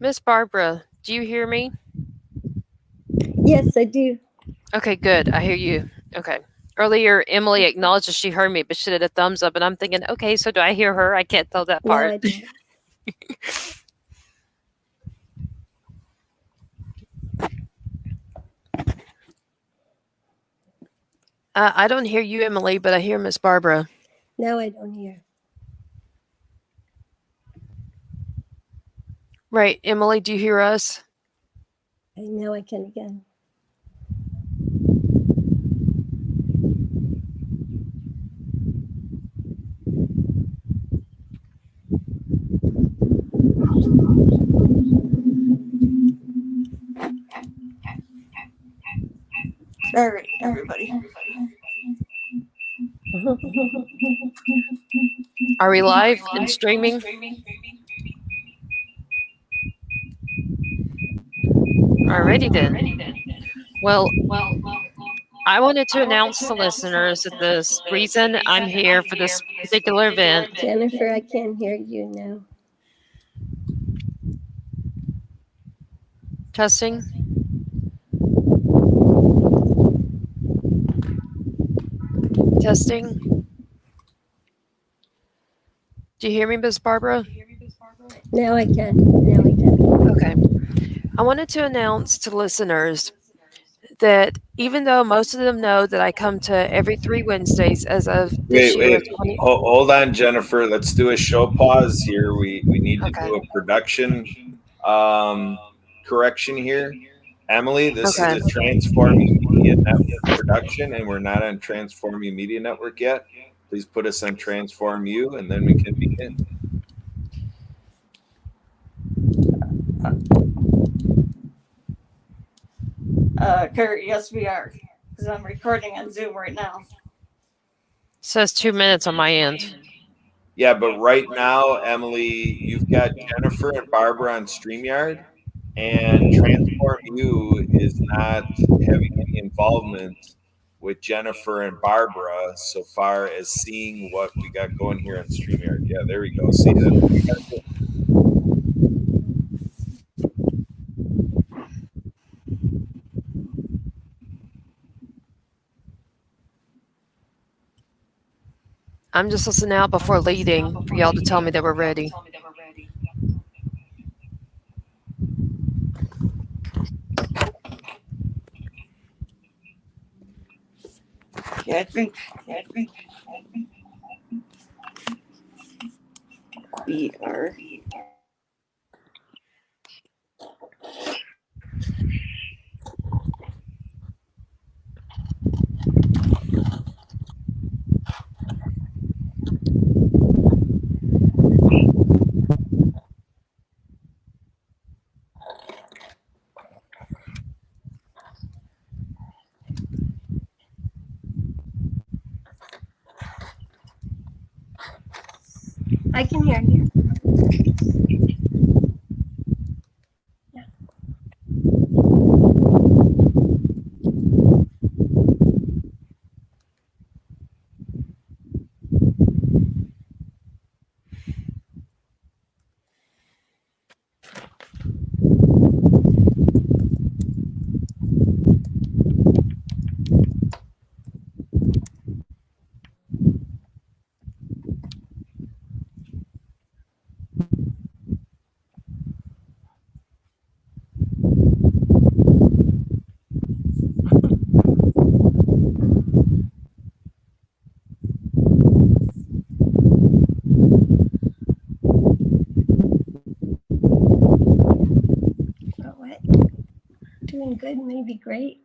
Miss Barbara, do you hear me? Yes, I do. Okay, good. I hear you. Okay. Earlier, Emily acknowledged that she heard me, but she did a thumbs up, and I'm thinking, okay, so do I hear her? I can't tell that No, part. I don't. I don't hear you, Emily, but I hear Miss Barbara. Now I don't hear. Right, Emily, do you hear us? Now I can again. All right, everybody. Are we live and streaming? Alrighty then. Well, I wanted to announce to listeners that the reason I'm here for this particular event. Jennifer, I can't hear you now. Testing. Testing. Do you hear me, Miss Barbara? Now I can. Now I can. Okay. I wanted to announce to listeners that even though most of them know that I come to every 3 Wednesdays as of this Wait, year, wait. 20. Hold on, Jennifer. Let's do a show pause here. We need to Okay. do a production um, correction here. Emily, this is Okay. a Transforming Media Network production, and we're not on Transforming Media Network yet. Please put us on Transform You, and then we can begin. Kurt, yes, we are. Because I'm recording on Zoom right now. Says 2 minutes on my end. Yeah, but right now, Emily, you've got Jennifer and Barbara on StreamYard, and Transform You is not having any involvement with Jennifer and Barbara so far as seeing what we got going here on StreamYard. Yeah, there we go. See, that's what we got to do. I'm just listening out before leading for y'all to tell me that we're ready. Yeah, I think we are. I can hear you. Oh, what? Doing good, maybe great.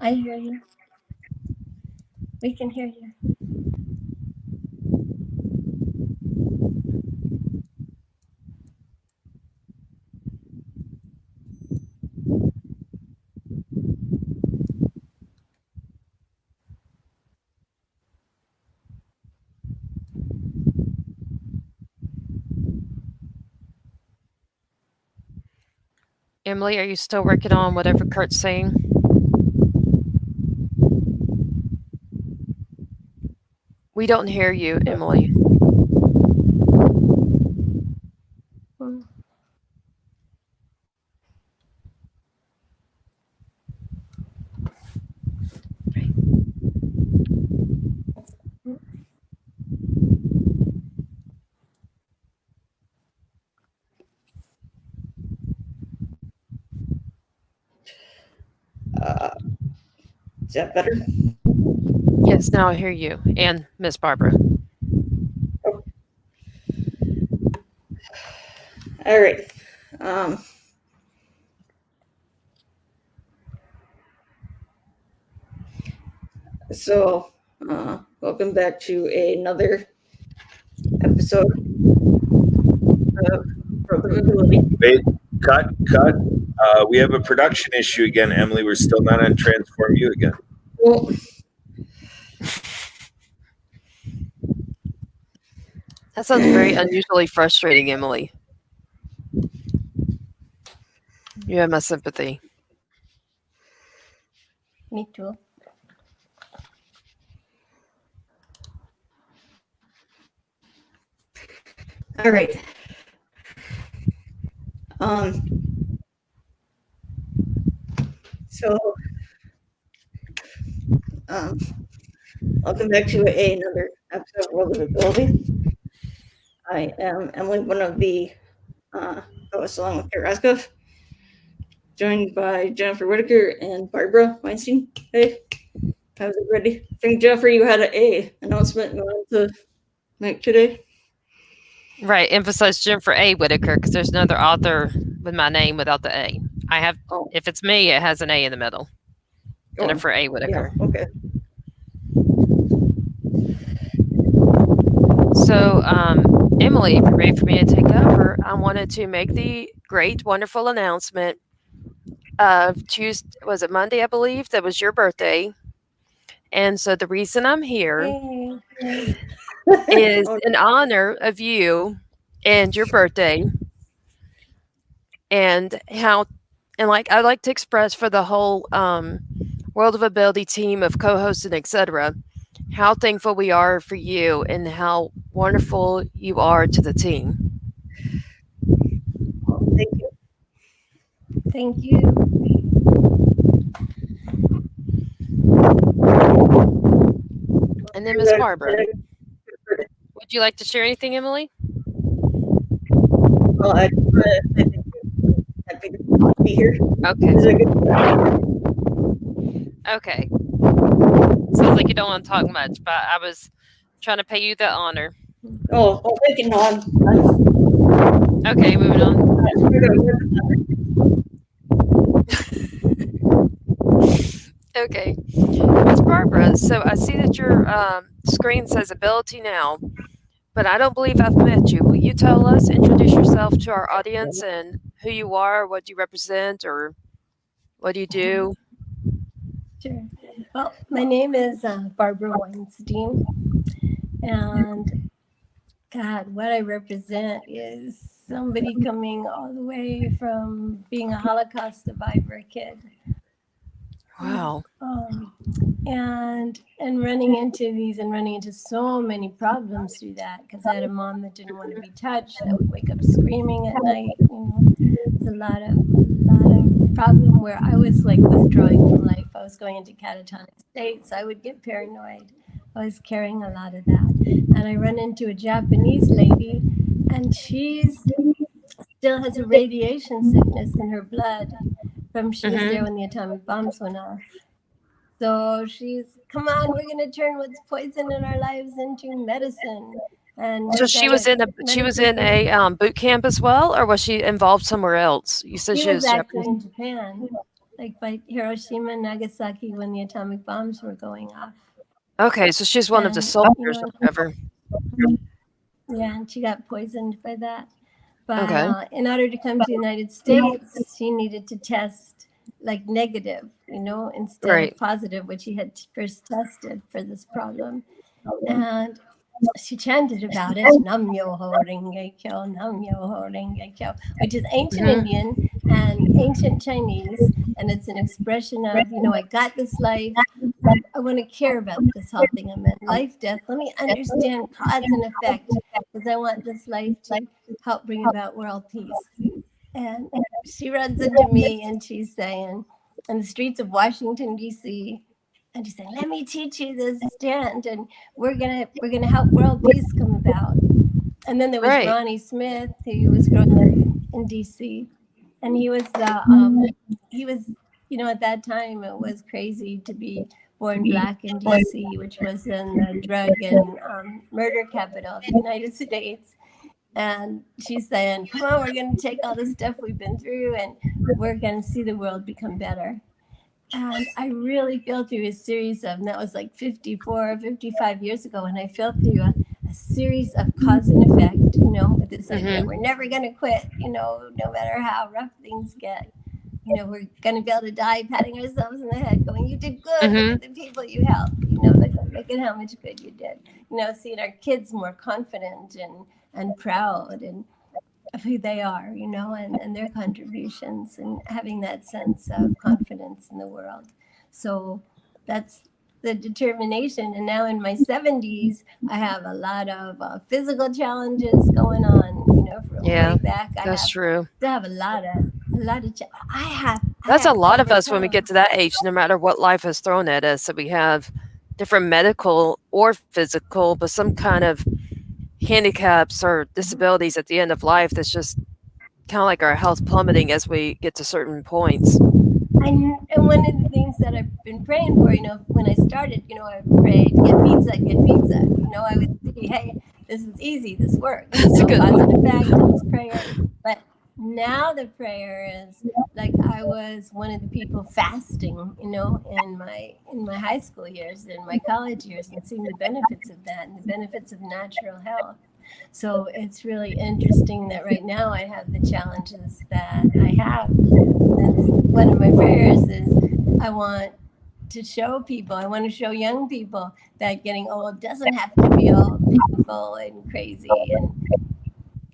I hear you. We can hear you. Emily, are you still working on whatever Kurt's saying? We don't hear you, Emily. Hmm. Uh, is that better? Yes, now I hear you and Miss Barbara. All right. Um, so, welcome back to another episode of Probability. Wait, cut. We have a production issue again, Emily. We're still not on Transform You again. Well, That sounds very unusually frustrating, Emily. You have my sympathy. Me too. all right. Um, so, um, welcome back to another episode of World of Ability. I am Emily, one of the hosts, along with Kara Raskoff, joined by Jennifer Whitaker and Barbara Weinstein. Hey, how's it ready? I think, Jennifer, you had a announcement you wanted to make today. Right, emphasize Jennifer A. Whitaker because there's another author with my name without the A. I have, Oh, if it's me, it has an A in the middle. Jennifer A. yeah, Whitaker. okay. So, Emily, if you're ready for me to take over, I wanted to make the great, wonderful announcement of Tuesday, was it Monday, I believe? That was your birthday. And so the reason I'm here Hey. is Oh, in honor of you and your birthday and how, and like I'd like to express for the whole World of Ability team of co-hosts and etc. how thankful we are for you and how wonderful you are to the team. well, thank you. Thank you. And then Miss Barbara, would you like to share anything, Emily? Well, I think happy to be here. Okay. Is it good? Okay. Sounds like you don't want to talk much, but I was trying to pay you the honor. Oh, well, thank you, no, Okay, moving on. Okay. Miss Barbara, so I see that your screen says ability now, but I don't believe I've met you. Will you tell us, introduce yourself to our audience and who you are, what you represent, or what do you do? Sure. Well, my name is Barbara Weinstein, and God, what I represent is somebody coming all the way from being a Holocaust survivor kid, Wow. and running into so many problems through that because I had a mom that didn't want to be touched. I would wake up screaming at night. It's a lot of problem where I was like withdrawing from life. I was going into catatonic states. I would get paranoid. I was carrying a lot of that, and I run into a Japanese lady, and she's still has a radiation sickness in her blood from she was there when the atomic bombs went off. So she's, come on, we're going to turn what's poison in our lives into medicine. And So she was in a boot camp as well, or was she involved somewhere else? You said She she was was actually Japanese. in Japan. like by Hiroshima and Nagasaki when the atomic bombs were going off. Okay, so she's one of the And, soldiers or whatever. yeah, and she got poisoned by that. But Okay, in order to come to the United States, she needed to test like negative, instead right. of positive, which she had first tested for this problem. And she chanted about it, Nam Myoho Renge Kyo, Nam Myoho Renge Kyo, which is ancient Mhm. Indian and ancient Chinese. And it's an expression of, I got this life. I want to care about this whole thing. I'm in life, death. Let me understand cause and effect because I want this life to help bring about world peace. And she runs into me and she's saying, in the streets of Washington, D.C., and she's saying, let me teach you this chant and we're gonna help world peace come about. And then there was Right. Ronnie Smith, who was growing up in D.C., and he was, at that time it was crazy to be born black in D.C., which was in the drug and murder capital of the United States. And she's saying, come on, we're going to take all the stuff we've been through and we're going to see the world become better. And I really feel through a series of, and that was like 54, 55 years ago, and I feel through a series of cause and effect, with this idea Mhm. we're never going to quit, no matter how rough things get. We're going to be able to die patting ourselves in the head, going, you did good. Look Mhm. at the people you helped. Look at how much good you did. Seeing our kids more confident and proud and of who they are, and their contributions and having that sense of confidence in the world. So that's the determination. And now in my 70s, I have a lot of physical challenges going on, from way Yeah, back. that's true. Still have I That's a have lot of us when we get overcome. to that age, no matter what life has thrown at us. So we have different medical or physical, but some kind of handicaps or disabilities at the end of life that's just kind of like our health plummeting as we get to certain points. And one of the things that I've been praying for, when I started, I prayed, get pizza, get pizza. I would say, hey, this is easy, this works, That's a good cause and one. effect, it's prayer. But now the prayer is like I was one of the people fasting, in my high school years, in my college years, and seeing the benefits of that and the benefits of natural health. So it's really interesting that right now I have the challenges that I have. And one of my prayers is I want to show people, I want to show young people that getting old doesn't have to be all painful and crazy. And it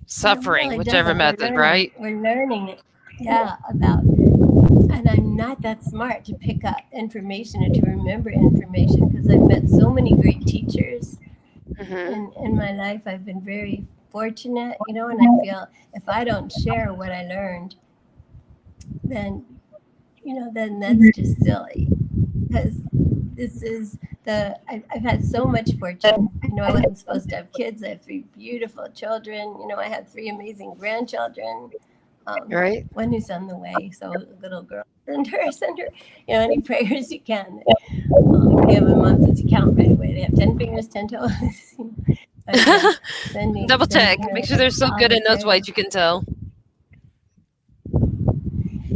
Suffering, really whichever doesn't. We're method, learning. right? We're learning it. Yeah, about, and I'm not that smart to pick up information or to remember information because I've met so many great teachers Hmm. in my life. I've been very fortunate, and I feel if I don't share what I learned, then then that's just silly because this is I've had so much fortune. I wasn't supposed to have kids. I have three beautiful children. I have three amazing grandchildren. Right? One who's on the way. So little girl, send her, any prayers you can. We have a mom says you count right away. They have 10 fingers, 10 toes. But Double check. sending Make her sure they're so all good the in those prayers. ways you can tell.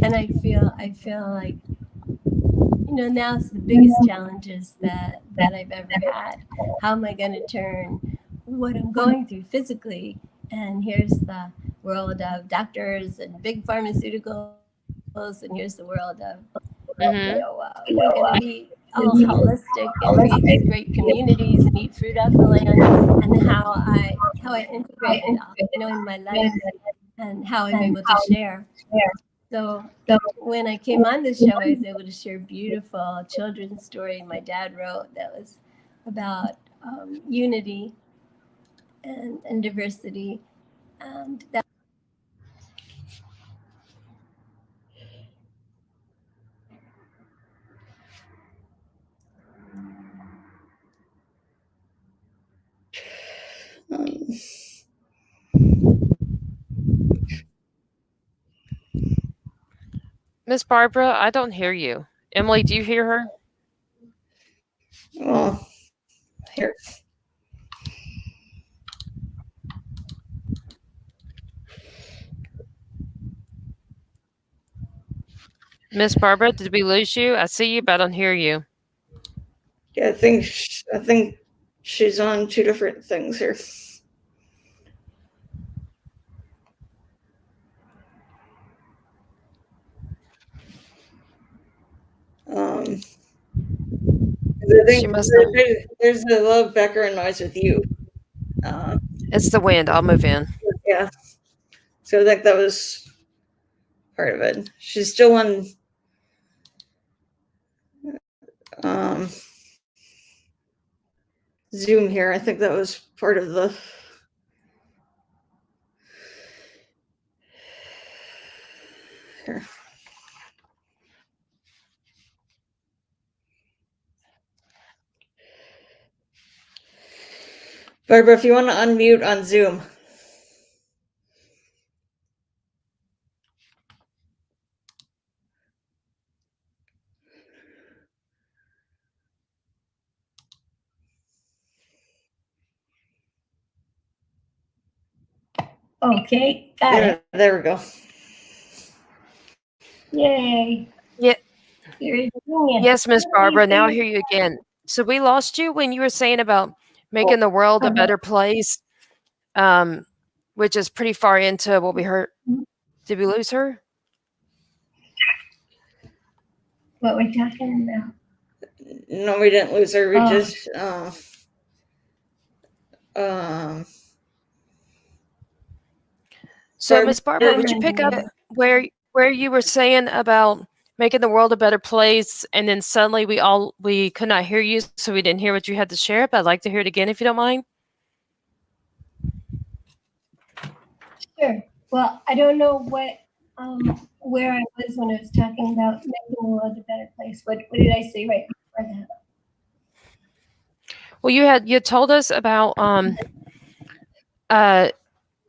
And I feel like now it's the biggest challenges that I've ever had. How am I going to turn what I'm going through physically? And here's the world of doctors and big pharmaceuticals, and here's the world of Hmm. we're going to be all holistic and create these great communities and eat fruit off the land, and how I integrate it all, in my life and how I'm able to share. So when I came on this show, I was able to share a beautiful children's story my dad wrote that was about unity and diversity, and that. Um, Miss Barbara, I don't hear you. Emily, do you hear her? well, here. Miss Barbara, did we lose you? I see you, but I don't hear you. Yeah, I think she's on two different things here. Um, 'Cause I think She must not. there's a lot of background noise with you. Uh, It's the wind. I'll move in. yeah, so I think that was part of it. She's still on um, Zoom here. I think that was part of the. Here. Barbara, if you want to unmute on Zoom. Okay, got it. There we go. Yay. Yeah. You're doing it. Yes, Miss Barbara. Now I hear you again. So we lost you when you were saying about making the world a better place, um, which is pretty far into what we heard. Did we lose her? What we're talking about. No, we didn't lose her. We Oh. just So, Miss Barbara, would you pick up where you were saying about making the world a better place, and then suddenly we could not hear you, so we didn't hear what you had to share? But I'd like to hear it again if you don't mind. Sure. Well, I don't know where I was when I was talking about making the world a better place. What did I say right before that? Well, you had told us about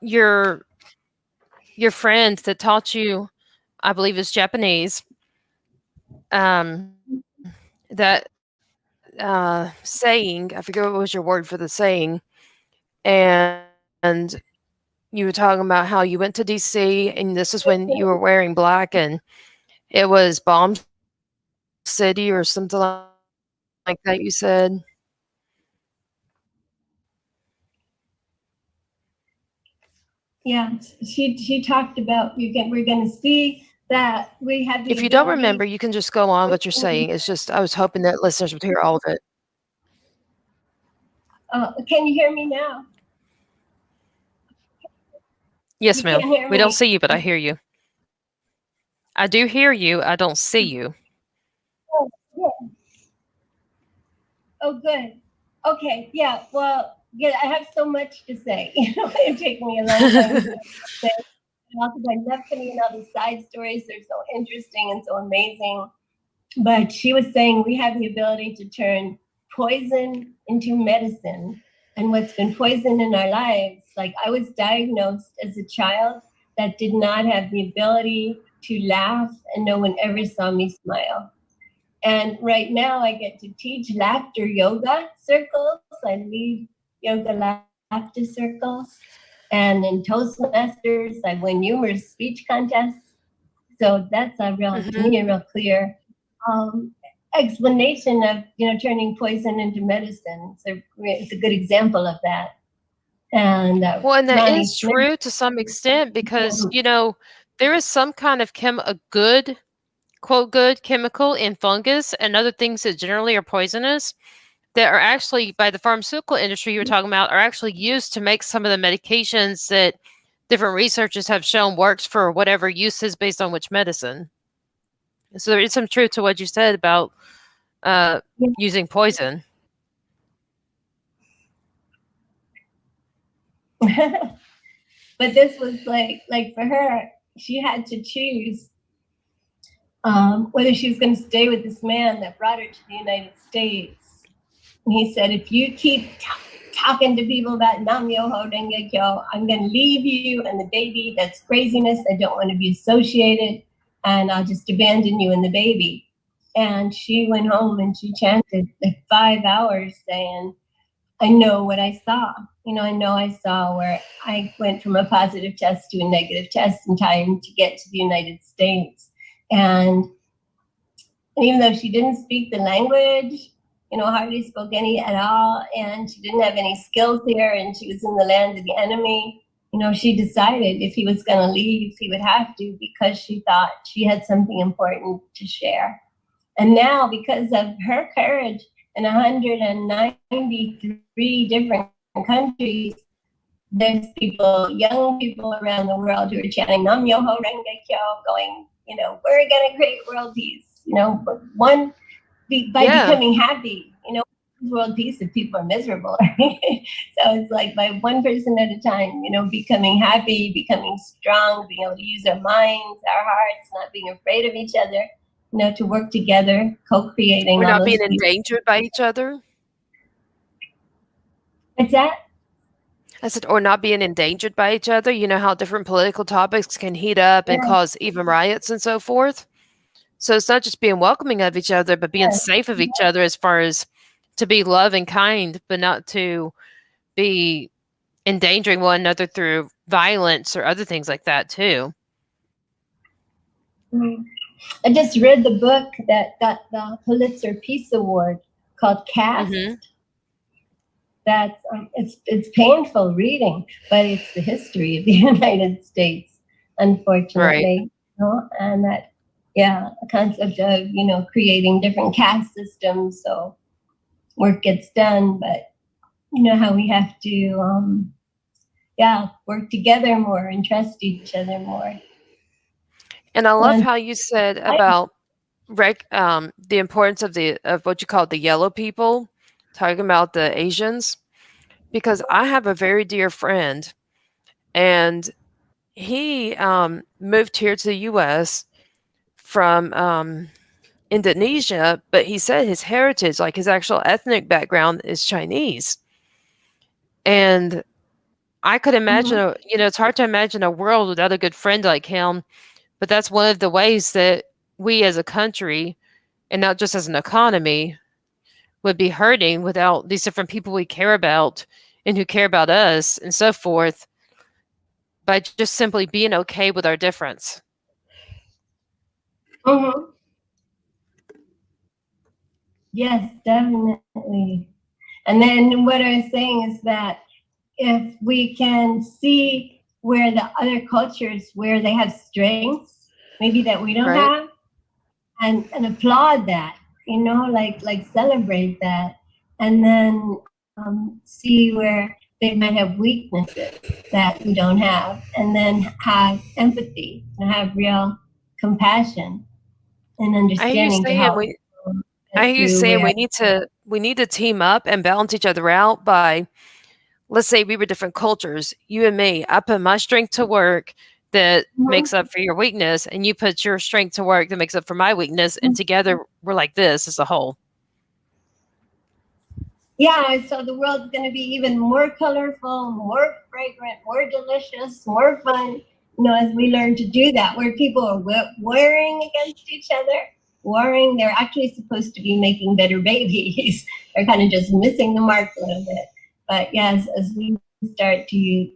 your friend that taught you, I believe it's Japanese, that saying, I forget what was your word for the saying, and you were talking about how you went to DC and this is when you were wearing black and it was Bomb City or something like that, you said. Yeah, she talked about we're going to see that we have the If you don't ability. remember, you can just go on what you're saying. It's just I was hoping that listeners would hear all of it. Can you hear me now? Yes, You ma'am. can't hear We don't me. see you, but I hear you. I do hear you. I don't see you. Oh, yeah. Oh, good. Okay, yeah. Well, yeah, I have so much to say. It take me a long time to say. Also, I love putting in all the side stories. They're so interesting and so amazing. But she was saying we have the ability to turn poison into medicine. And what's been poison in our lives, like I was diagnosed as a child that did not have the ability to laugh, and no one ever saw me smile. And right now I get to teach laughter yoga circles. I lead yoga laughter circles. And in Toastmasters, I win numerous speech contests. So that's a real, to me, a real clear explanation of, turning poison into medicine. So it's a good example of that. And Well, and that Ronnie is Smith. true to some extent because, there is some kind of a good, quote, good chemical in fungus and other things that generally are poisonous that are actually by the pharmaceutical industry you were talking about are actually used to make some of the medications that different researchers have shown works for whatever uses based on which medicine. So there is some truth to what you said about using poison. But this was like for her, she had to choose whether she was going to stay with this man that brought her to the United States. And he said, if you keep talking to people about Nam Myoho Renge Kyo, I'm going to leave you and the baby. That's craziness. I don't want to be associated. And I'll just abandon you and the baby. And she went home and she chanted like 5 hours saying, I know what I saw. I know I saw where I went from a positive test to a negative test in time to get to the United States. And And even though she didn't speak the language, hardly spoke any at all, and she didn't have any skills here, and she was in the land of the enemy, she decided if he was going to leave, he would have to, because she thought she had something important to share. And now, because of her courage in 193 different countries, there's young people around the world who are chanting Nam Myoho Renge Kyo, going, we're going to create world peace. By Yeah. becoming happy, world peace if people are miserable. So it's like by one person at a time, becoming happy, becoming strong, being able to use our minds, our hearts, not being afraid of each other, to work together, co-creating We're all not those being beautiful. endangered by each other. What's that? I said, or not being endangered by each other. You know how different political topics can heat up and Yeah, cause even riots and so forth. So it's not just being welcoming of each other, but being yeah. safe of each other as far as to be love and kind, but not to be endangering one another through violence or other things like that too. Mm. I just read the book that got the Pulitzer Peace Award called Caste. Hmm. That's it's painful reading, but it's the history of the United States, Right. unfortunately. And that, yeah, a concept of creating different caste systems so work gets done, but how we have to work together more and trust each other more. And I love And how you said about the importance of what you call the yellow people, talking about the Asians, because I have a very dear friend, and he moved here to the U.S. from Indonesia, but he said his heritage, like his actual ethnic background, is Chinese. And I could imagine, Mhm. it's hard to imagine a world without a good friend like him. But that's one of the ways that we as a country, and not just as an economy, would be hurting without these different people we care about and who care about us and so forth, by just simply being okay with our difference. Mhm. Yes, definitely. And then what I was saying is that if we can see where the other cultures, where they have strengths, maybe that we don't Right? have, and applaud that, like celebrate that, and then see where they might have weaknesses that we don't have, and then have empathy and have real compassion and I hear you understanding to saying help we I get hear you through saying where. we need to team up and balance each other out by, let's say we were different cultures, you and me. I put my strength to work that makes up for your weakness, and you put your strength to work that makes up for my weakness, and together we're like this as a whole. Yeah, so the world's going to be even more colorful, more fragrant, more delicious, more fun, as we learn to do that, where people are warring against each other, warring. They're actually supposed to be making better babies. They're kind of just missing the mark a little bit. But yes, as we start to,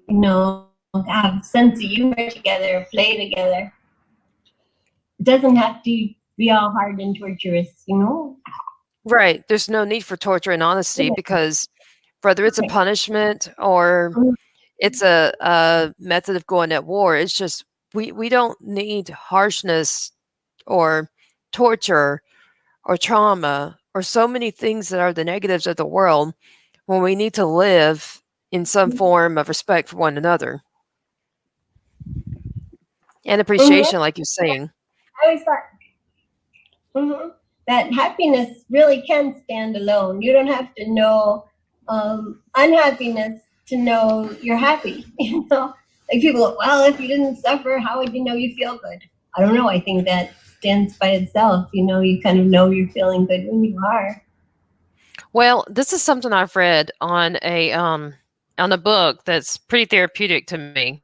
have sense of humor together, play together, it doesn't have to be all hard and torturous. Right. There's no need for torture and honesty, because whether it's a Okay. punishment or it's a method of going at war, it's just we don't need harshness or torture or trauma or so many things that are the negatives of the world, when we need to live in some form of respect for one another and Mhm. appreciation, like you're saying. I always thought that happiness really can stand alone. You don't have to know unhappiness to know you're happy. Like people, well, if you didn't suffer, how would you know you feel good? I don't know. I think that stands by itself. You kind of know you're feeling good when you are. Well, this is something I've read on a book that's pretty therapeutic to me.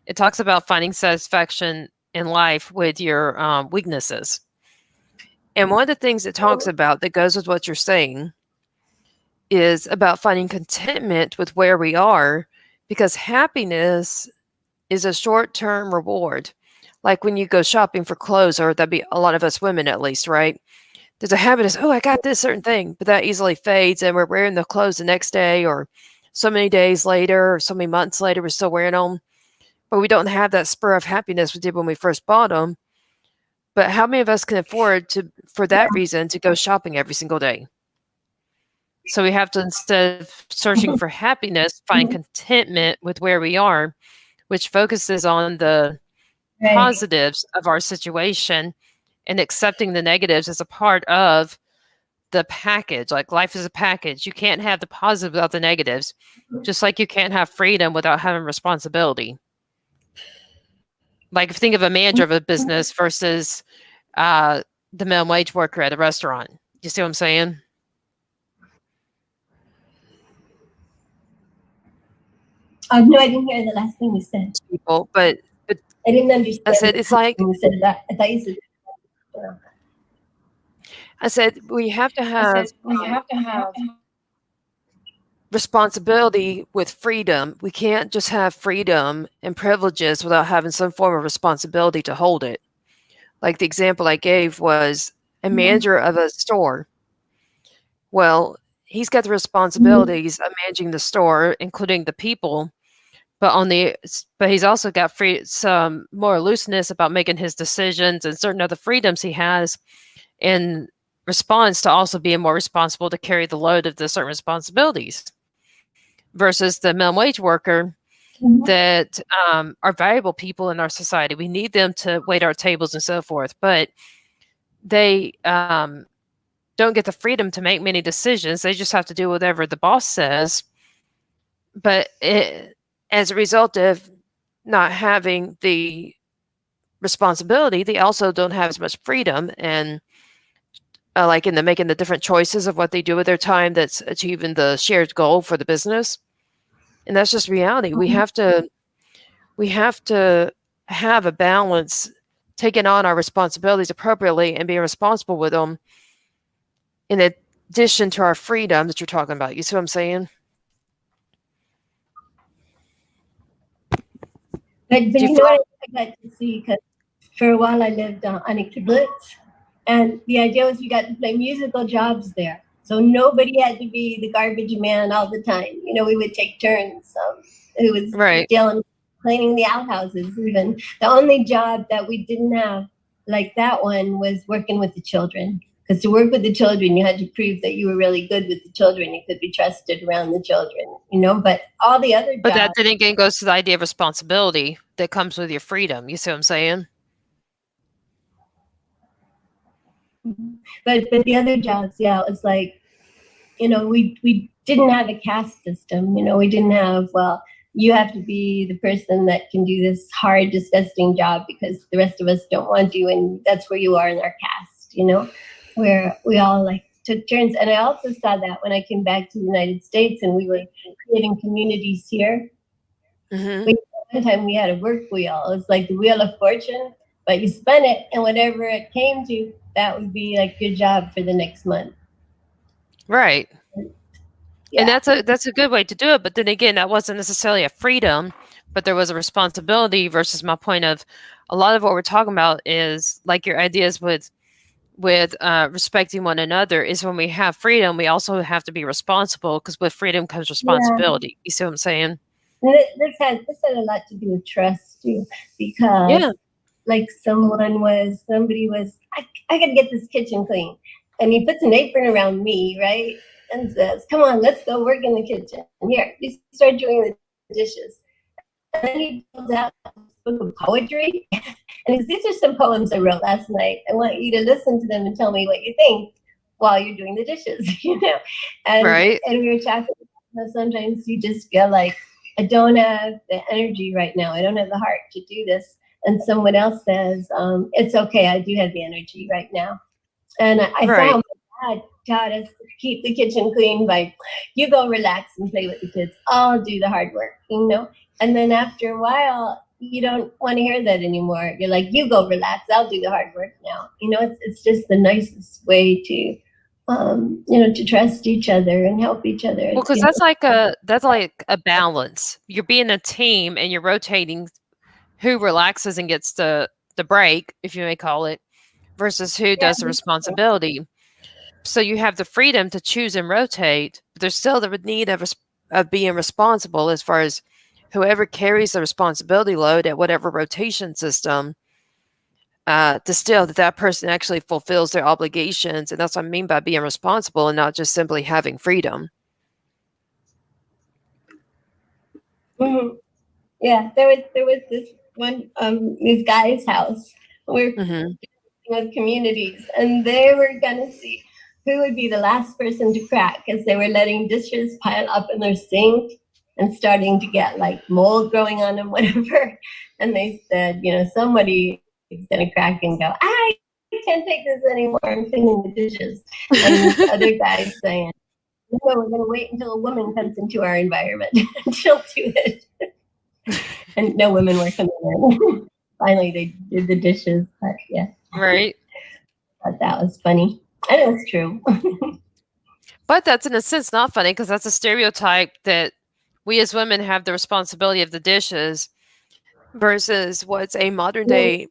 It talks about finding satisfaction in life with your weaknesses. And one of the things it talks about that goes with what you're saying is about finding contentment with where we are, because happiness is a short term reward. like when you go shopping for clothes, or that'd be a lot of us women at least, right? There's a habit is, oh, I got this certain thing, but that easily fades, and we're wearing the clothes the next day, or so many days later, or so many months later, we're still wearing them. But we don't have that spur of happiness we did when we first bought them. But how many of us can afford to, for that reason, to go shopping every single day? So we have to, instead of searching for happiness, find contentment with where we are, which focuses on the Right. positives of our situation and accepting the negatives as a part of the package. Like life is a package. You can't have the positives without the negatives, just like you can't have freedom without having responsibility. Like if you think of a manager of a business versus uh, the minimum wage worker at a restaurant. You see what I'm saying? Oh no, I didn't hear the last thing you said. People, but I didn't I understand said the it's last like thing you said that. I thought you said. I said we have to I have said we have to have. responsibility with freedom. We can't just have freedom and privileges without having some form of responsibility to hold it. Like the example I gave was a manager of a store. Well, he's got the responsibilities of managing the store, including the people, but he's also got some more looseness about making his decisions and certain other freedoms he has in response to also being more responsible to carry the load of the certain responsibilities versus the minimum wage worker that are valuable people in our society. We need them to wait our tables and so forth, but they don't get the freedom to make many decisions. They just have to do whatever the boss says. But as a result of not having the responsibility, they also don't have as much freedom and like in the making the different choices of what they do with their time that's achieving the shared goal for the business. And that's just reality. We have to have a balance, taking on our responsibilities appropriately and being responsible with them in addition to our freedom that you're talking about. You see what I'm saying? But Do you you know follow? what I got to see, because for a while I lived on a kibbutz, and the idea was you got to play musical jobs there. So nobody had to be the garbage man all the time. You know, we would take turns. It was Right. Dylan cleaning the outhouses. Even the only job that we didn't have like that one was working with the children. Because to work with the children, you had to prove that you were really good with the children. You could be trusted around the children. You know, but all the other But that jobs. then again goes to the idea of responsibility that comes with your freedom. You see what I'm saying? But the other jobs, yeah, it was like, you know, we didn't have a caste system. You know, we didn't have, well, you have to be the person that can do this hard, disgusting job because the rest of us don't want you, and that's where you are in our caste. You know, where we all like took turns. And I also saw that when I came back to the United States and we were creating communities here. Mm-hmm. One time we had a work wheel. It was like the wheel of fortune, but you spun it, and whatever it came to, that would be like your job for the next month. Right. And Yeah. that's a good way to do it. But then again, that wasn't necessarily a freedom, but there was a responsibility versus my point of a lot of what we're talking about is like your ideas with respecting one another is when we have freedom, we also have to be responsible because with freedom comes Yeah. responsibility. You see what I'm saying? And this had a lot to do with trust too, because Yeah. like somebody was, I gotta get this kitchen clean, and he puts an apron around me, right, and says, "Come on, let's go work in the kitchen. Here, you start doing the dishes." And then he pulls out a book of poetry, and he says, "These are some poems I wrote last night. I want you to listen to them and tell me what you think while you're doing the dishes." You know, Right. and we were talking about sometimes you just feel like, I don't have the energy right now. I don't have the heart to do this. And someone else says, it's okay. I do have the energy right now. And I saw Right. how my dad taught us to keep the kitchen clean by, you go relax and play with the kids. I'll do the hard work, you know? And then after a while, you don't want to hear that anymore. You're like, you go relax. I'll do the hard work now. You know, it's just the nicest way to, you know, to trust each other and help each other. Well, because that's like a balance. You're being a team and you're rotating who relaxes and gets the the break, if you may call it, versus who Yeah. does the responsibility. So you have the freedom to choose and rotate, but there's still the need of being responsible as far as whoever carries the responsibility load at whatever rotation system, to still that person actually fulfills their obligations. And that's what I mean by being responsible and not just simply having freedom. Mhm. Yeah, there was this one this guy's house. We were Hmm. with communities, and they were gonna see who would be the last person to crack, because they were letting dishes pile up in their sink and starting to get like mold growing on them, whatever. And they said, somebody is gonna crack and go, I can't take this anymore. I'm cleaning the dishes. And this other guy's saying, no, we're gonna wait until a woman comes into our environment and she'll do it. And no women were coming in. Finally, they did the dishes, but yeah, Right. I thought that was funny. And it was true. But that's in a sense not funny because that's a stereotype that we as women have the responsibility of the dishes versus what's a modern day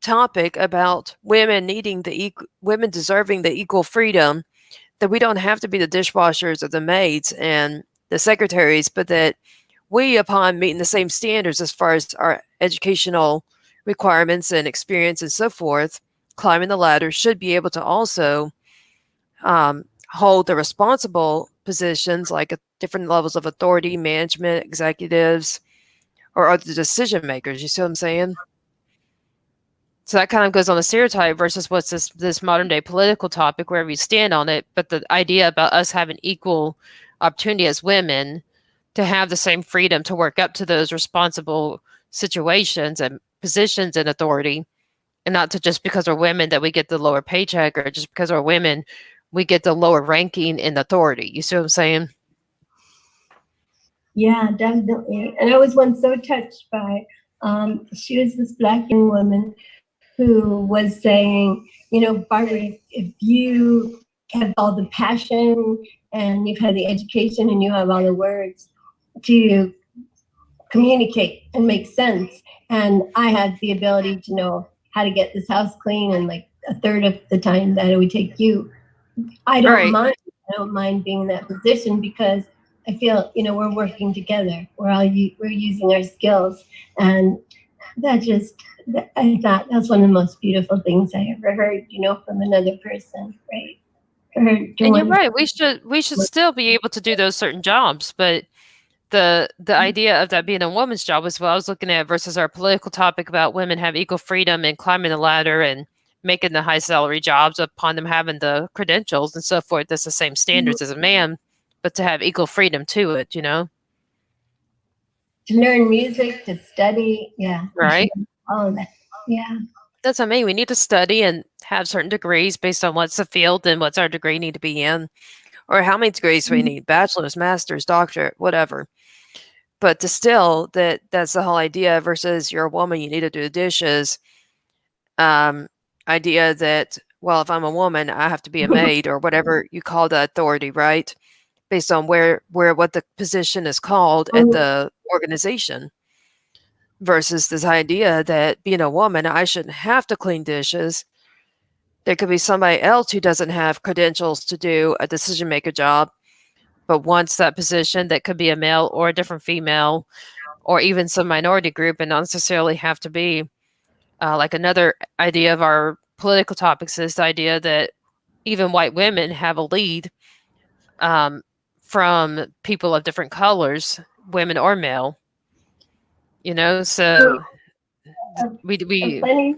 topic about women needing women deserving the equal freedom that we don't have to be the dishwashers or the maids and the secretaries, but that we, upon meeting the same standards as far as our educational requirements and experience and so forth, climbing the ladder, should be able to also hold the responsible positions like at different levels of authority, management, executives, or other decision makers. You see what I'm saying? So that kind of goes on the stereotype versus what's this modern day political topic, wherever you stand on it. But the idea about us having equal opportunity as women to have the same freedom to work up to those responsible situations and positions and authority, and not to just because we're women that we get the lower paycheck, or just because we're women we get the lower ranking in authority. You see what I'm saying? Yeah, definitely. And I was once so touched by, she was this Black young woman who was saying, Barbara, if you have all the passion and you've had the education and you have all the words to communicate and make sense, and I have the ability to know how to get this house clean in like a third of the time that it would take you, I don't Right. mind. I don't mind being in that position because I feel, we're working together. We're using our skills, and I thought that's one of the most beautiful things I ever heard, from another person, right? For her to And you're want right. We should still be able to do those certain jobs, but the idea of that being a woman's job is what I was looking at versus our political topic about women have equal freedom and climbing the ladder and making the high salary jobs upon them having the credentials and so forth. That's the same standards as a man, but to have equal freedom to it. to learn music, to study, yeah, for sure, Right? all of that, yeah. That's what I mean. We need to study and have certain degrees based on what's the field and what's our degree need to be in, or how many degrees we need, bachelor's, master's, doctorate, whatever. But to still that's the whole idea versus you're a woman, you need to do the dishes. Um, idea that, well, if I'm a woman, I have to be a maid or whatever you call the authority, right? Based on where what the position is called at the organization versus this idea that being a woman, I shouldn't have to clean dishes. There could be somebody else who doesn't have credentials to do a decision maker job, but wants that position that could be a male or a different female or even some minority group and not necessarily have to be like another idea of our political topics is the idea that even white women have a lead um, from people of different colors, women or male. So A we funny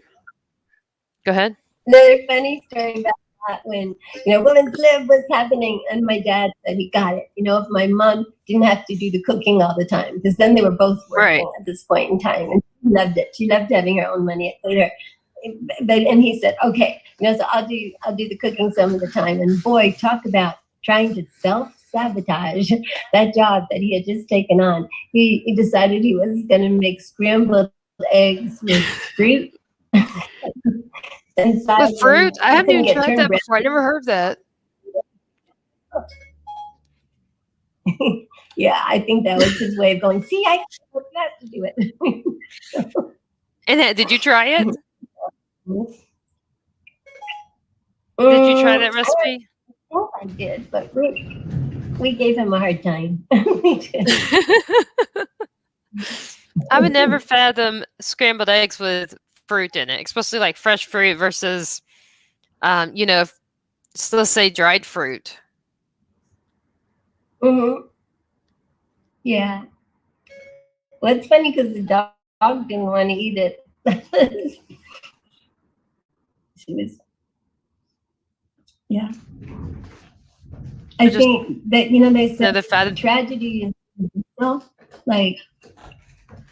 go ahead. Another funny story about that when, Women's Lib was happening, and my dad said he got it. If my mom didn't have to do the cooking all the time, because then they were both Right. working at this point in time, and she loved it. She loved having her own money later. And he said, okay, so I'll do the cooking some of the time. And boy, talk about trying to self-sabotage that job that he had just taken on. He decided he was going to make scrambled eggs with fruit inside, With fruit, and I he haven't couldn't even get tried turned that before. I never heard of that. around. Yeah, I think that was his way of going, see, I don't have to do it. And did you try it? Did you try that I recipe? don't know if I did, but we gave him a hard time. We did. I would never fathom scrambled eggs with fruit in it, especially like fresh fruit versus, you know, let's say dried fruit. Hmm. Yeah. Well, it's funny because the dog didn't want to eat it. She was, yeah. I I just think that they said know the fathom. tragedy is universal. Like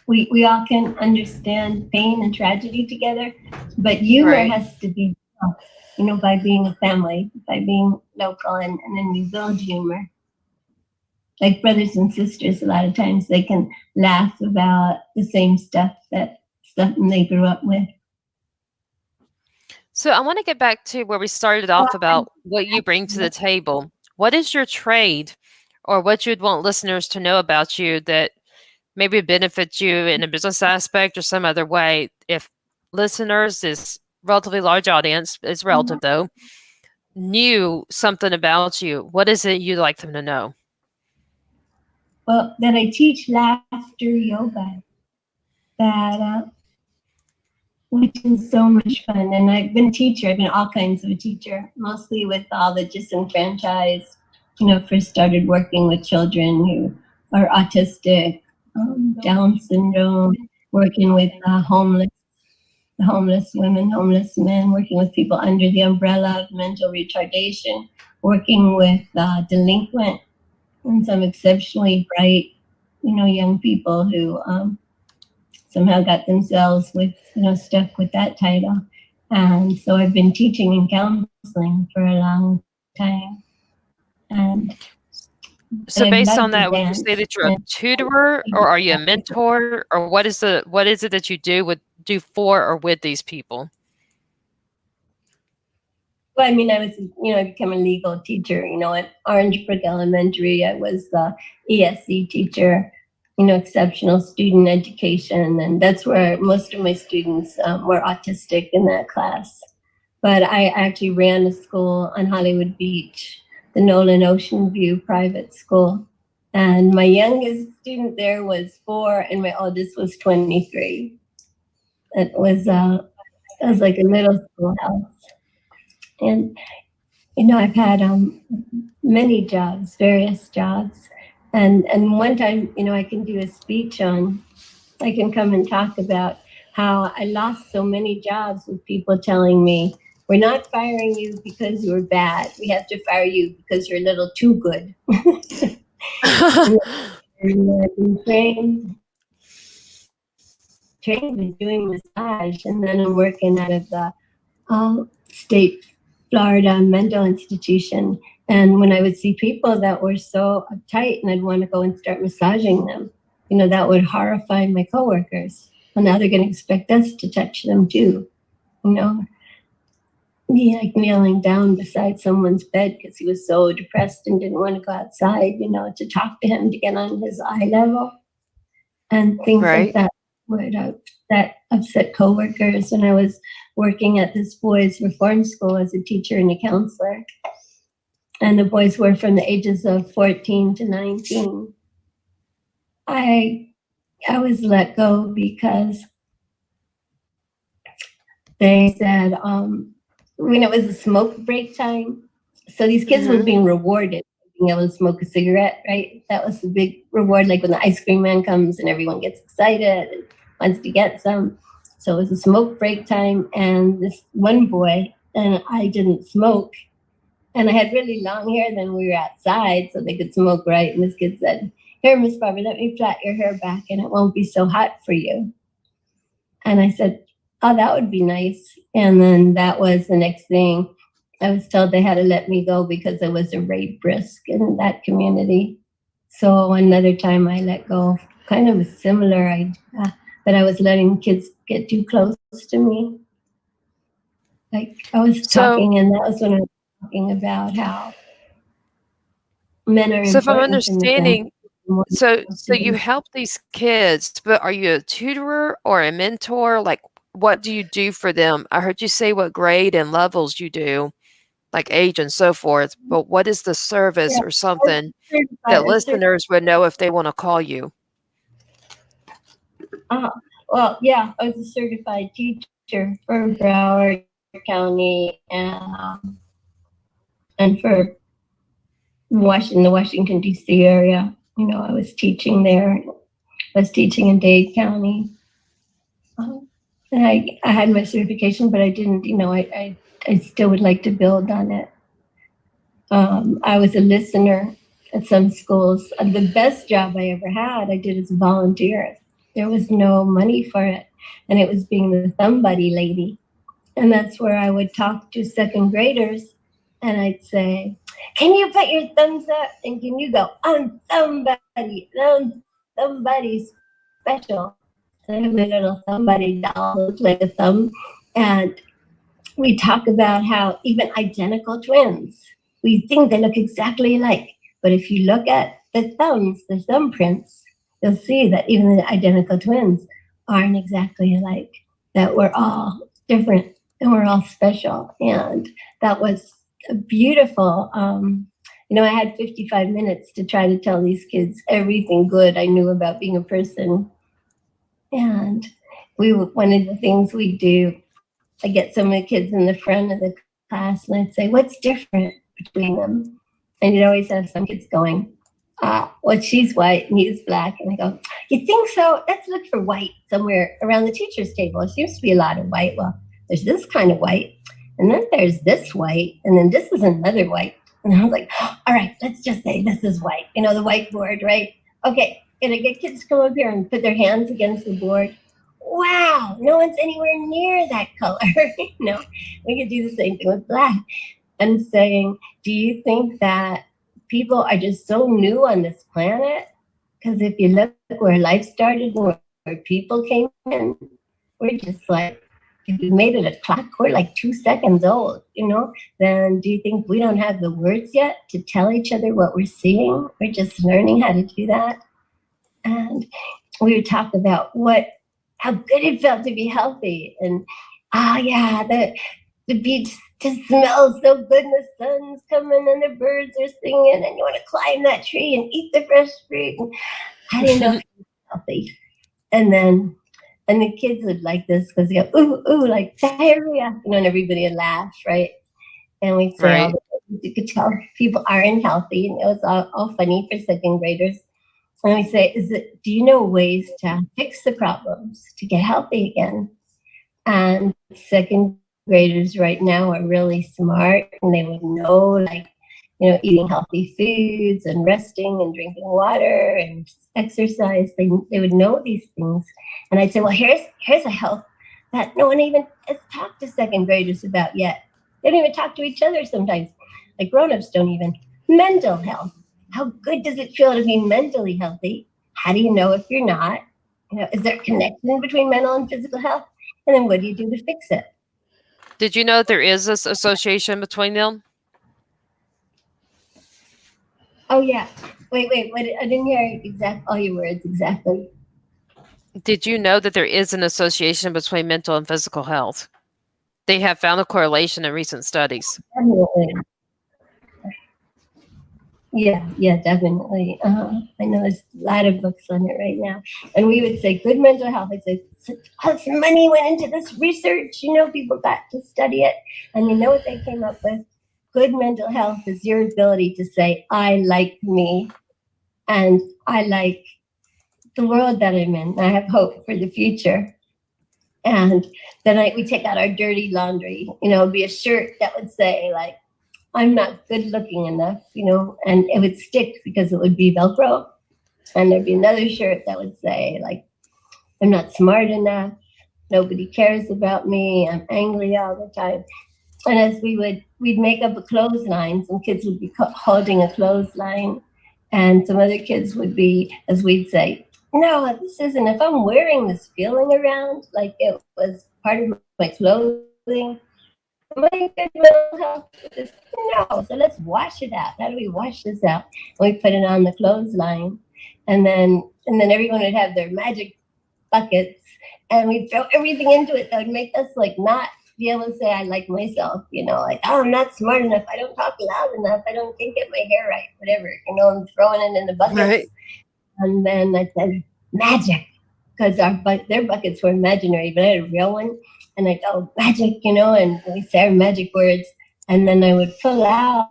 we all can understand pain and tragedy together, but humor Right. has to be, by being a family, by being local, and then we build humor. Like brothers and sisters, a lot of times they can laugh about the same stuff they grew up with. So I want to get back to where we started off about what you bring to the table. What is your trade, or what you'd want listeners to know about you that maybe benefits you in a business aspect or some other way? If listeners, this relatively large audience, is relative though, knew something about you, what is it you'd like them to know? Well, that I teach laughter yoga, that which is so much fun. And I've been a teacher. I've been all kinds of a teacher, mostly with all the disenfranchised. First started working with children who are autistic, Down syndrome, working with homeless women, homeless men, working with people under the umbrella of mental retardation, working with delinquent and some exceptionally bright, young people who somehow got themselves stuck with that title. And so I've been teaching and counseling for a long time. And So I've based loved on to that, would you dance. say that you're a tutor, or are you a mentor, or what is it that you do for or with these people? Well, I mean, I was, I became a legal teacher, at Orangebrook Elementary. I was the ESC teacher, exceptional student education. And that's where most of my students were autistic in that class. But I actually ran a school on Hollywood Beach, the Nolan Ocean View private school. And my youngest student there was 4, and my oldest was 23. It was like a little schoolhouse. And I've had many jobs, various jobs, and one time, I can do a speech on. I can come and talk about how I lost so many jobs with people telling me, "We're not firing you because you're bad. We have to fire you because you're a little too good." And I've been trained in doing massage, and then I'm working out of the state Florida mental institution. And when I would see people that were so uptight and I'd want to go and start massaging them, that would horrify my coworkers. Well, now they're going to expect us to touch them too. Me like kneeling down beside someone's bed because he was so depressed and didn't want to go outside, to talk to him, to get on his eye level. And things like Right. that would that upset coworkers. When I was working at this boys' reform school as a teacher and a counselor, and the boys were from the ages of 14 to 19, I was let go because they said when it was a smoke break time, so these kids were being rewarded being able to smoke a cigarette, right? That was the big reward, like when the ice cream man comes and everyone gets excited and wants to get some. So it was a smoke break time, and this one boy, and I didn't smoke, and I had really long hair. Then we were outside so they could smoke, right? And this kid said, "Here, Miss Barbara, let me plait your hair back and it won't be so hot for you." And I said, "Oh, that would be nice." And then that was the next thing. I was told they had to let me go because there was a rape risk in that community. So another time I let go, kind of a similar idea, that I was letting kids get too close to me. Like I was So talking, and that was when I was talking about how men are so if I'm important in the family. understanding, so you help these kids, but are you a tutorer or a mentor? Like, what do you do for them? I heard you say what grade and levels you do, like age and so forth, but what is the service Yeah, or I was something certified, that listeners would know if they want to call you? well, yeah, I was a certified teacher for Broward County and for the Washington D.C. area. I was teaching there. I was teaching in Dade County, and I had my certification, but I didn't. I still would like to build on it. I was a listener at some schools. The best job I ever had, I did as a volunteer. There was no money for it, and it was being the thumb buddy lady. And that's where I would talk to second graders, and I'd say, "Can you put your thumbs up? And can you go, I'm somebody, I'm somebody special?" And I have my little thumb buddy doll, looks like a thumb, and we talk about how even identical twins, we think they look exactly alike. But if you look at the thumbs, the thumbprints, you'll see that even the identical twins aren't exactly alike, that we're all different and we're all special. And that was a beautiful, I had 55 minutes to try to tell these kids everything good I knew about being a person. And one of the things we do, I get some of the kids in the front of the class and I'd say, "What's different between them?" And you'd always have some kids going, "Well, she's white and he's black." And I go, "You think so? Let's look for white somewhere around the teacher's table. There seems to be a lot of white. Well, there's this kind of white, and then there's this white, and then this is another white." And I was like, "All right, let's just say this is white. The whiteboard, right? Okay, gonna get kids to come up here and put their hands against the board. Wow, no one's anywhere near that color." We could do the same thing with black. And saying, "Do you think that people are just so new on this planet? Because if you look where life started and where people came in, we're just like, if we made it a clock, we're like 2 seconds old. Then do you think we don't have the words yet to tell each other what we're seeing? We're just learning how to do that." And we would talk about how good it felt to be healthy. And yeah, the beach just smells so good and the sun's coming and the birds are singing and you want to climb that tree and eat the fresh fruit. And how do you know if you're healthy? And the kids would like this because they go, "Ooh, ooh," like diarrhea, and everybody would laugh, right? And we'd say all Right. the things you could tell people aren't healthy, and it was all funny for second graders. And we say, do you know ways to fix the problems, to get healthy again? And second graders right now are really smart and they would know, like, eating healthy foods and resting and drinking water and exercise. They would know these things. And I'd say, well, here's a health that no one even has talked to second graders about yet. They don't even talk to each other sometimes. Like grown-ups don't even. Mental health. How good does it feel to be mentally healthy? How do you know if you're not? Is there a connection between mental and physical health? And then what do you do to fix it? Did you know there is this association between them? Oh yeah. Wait. I didn't hear all your words exactly. Did you know that there is an association between mental and physical health? They have found a correlation in recent studies. Definitely. Yeah, definitely. I know there's a lot of books on it right now. And we would say good mental health. I'd say lots of money went into this research. People got to study it. And you know what they came up with? Good mental health is your ability to say, I like me and I like the world that I'm in. I have hope for the future. And then we take out our dirty laundry. It'd be a shirt that would say, like, I'm not good looking enough, and it would stick because it would be Velcro. And there'd be another shirt that would say, like, I'm not smart enough. Nobody cares about me. I'm angry all the time. And as we'd make up a clothesline, some kids would be holding a clothesline, and some other kids would be, as we'd say, no, this isn't. If I'm wearing this feeling around, like it was part of my clothing, am I good mental health with this? No. So let's wash it out. How do we wash this out? And we put it on the clothesline, and then everyone would have their magic buckets, and we'd throw everything into it that would make us like not be able to say I like myself, like, oh, I'm not smart enough, I don't talk loud enough, I don't can't get my hair right, whatever, I'm throwing it in the buckets. Right. And then I said magic, because their buckets were imaginary, but I had a real one, and I go magic, and we say our magic words, and then I would pull out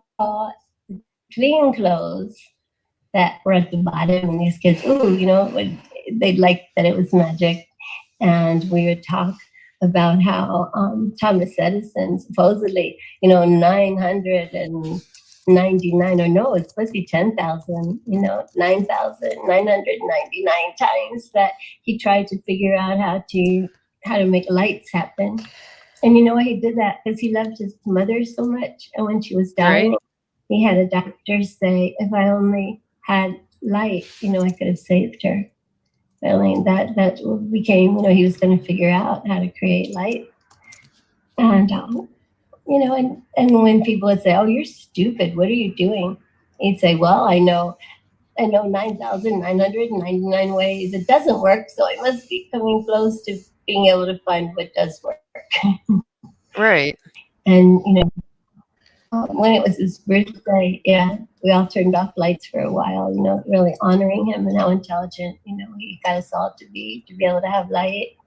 clean clothes that were at the bottom, and these kids, they'd like that it was magic. And we would talk about how Thomas Edison supposedly, 999, or no, it's supposed to be 10,000, 9,999 times that he tried to figure out how to make lights happen. And you know why he did that? Because he loved his mother so much. And when she was dying, Right. he had a doctor say, if I only had light, I could have saved her. Really, that became, he was going to figure out how to create light. And, and when people would say, oh, you're stupid, what are you doing? He'd say, well, I know 9,999 ways it doesn't work, so I must be coming close to being able to find what does work. Right. And, when it was his birthday, yeah, we all turned off lights for a while, really honoring him and how intelligent, he got us all to be able to have light.